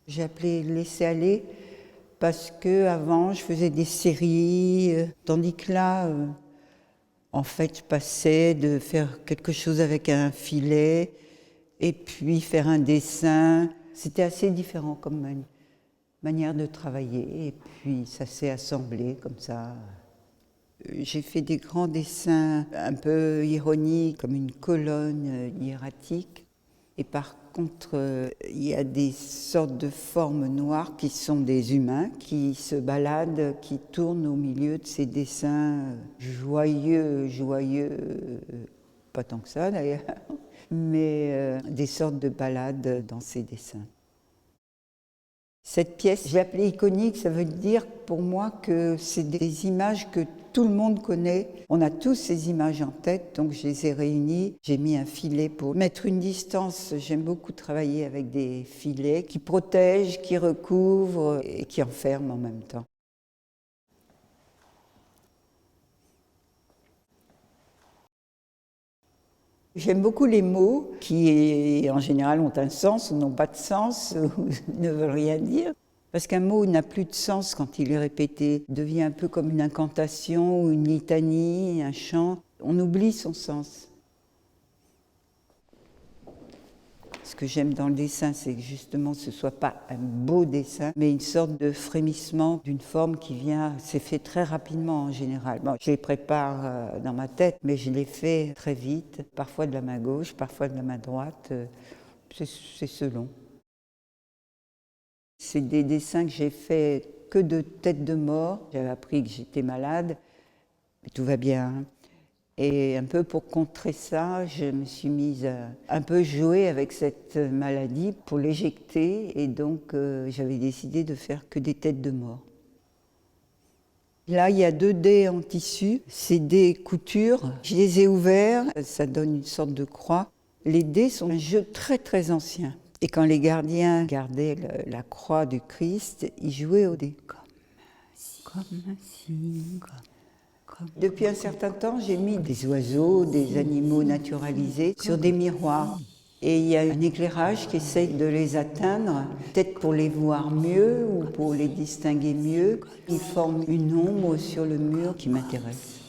J'ai appelé Laisser aller parce que avant je faisais des séries, tandis que là, en fait, je passais de faire quelque chose avec un filet et puis faire un dessin. C'était assez différent comme manière de travailler et puis ça s'est assemblé comme ça. J'ai fait des grands dessins un peu ironiques, comme une colonne hiératique. Et par contre, il y a des sortes de formes noires qui sont des humains qui se baladent, qui tournent au milieu de ces dessins joyeux, pas tant que ça d'ailleurs, mais des sortes de balades dans ces dessins. Cette pièce, je l'ai appelée iconique, ça veut dire pour moi que c'est des images que tout le monde connaît. On a tous ces images en tête, donc je les ai réunies. J'ai mis un filet pour mettre une distance. J'aime beaucoup travailler avec des filets qui protègent, qui recouvrent et qui enferment en même temps. J'aime beaucoup les mots qui, en général, ont un sens ou n'ont pas de sens ou ne veulent rien dire. Parce qu'un mot n'a plus de sens quand il est répété. Il devient un peu comme une incantation ou une litanie, un chant. On oublie son sens. Ce que j'aime dans le dessin, c'est que justement ce ne soit pas un beau dessin, mais une sorte de frémissement d'une forme qui vient, c'est fait très rapidement en général. Bon, je les prépare dans ma tête, mais je les fais très vite, parfois de la main gauche, parfois de la main droite, c'est selon. C'est des dessins que j'ai faits que de têtes de mort. J'avais appris que j'étais malade, mais tout va bien, hein. Et un peu pour contrer ça, je me suis mise à un peu jouer avec cette maladie pour l'éjecter. Et donc, j'avais décidé de faire que des têtes de mort. Là, il y a 2 dés en tissu. C'est des coutures. Je les ai ouverts. Ça donne une sorte de croix. Les dés sont un jeu très, très ancien. Et quand les gardiens gardaient la croix du Christ, ils jouaient aux dés. Comme si. Depuis un certain temps, j'ai mis des oiseaux, des animaux naturalisés sur des miroirs. Et il y a un éclairage qui essaye de les atteindre, peut-être pour les voir mieux ou pour les distinguer mieux. Ils forment une ombre sur le mur qui m'intéresse.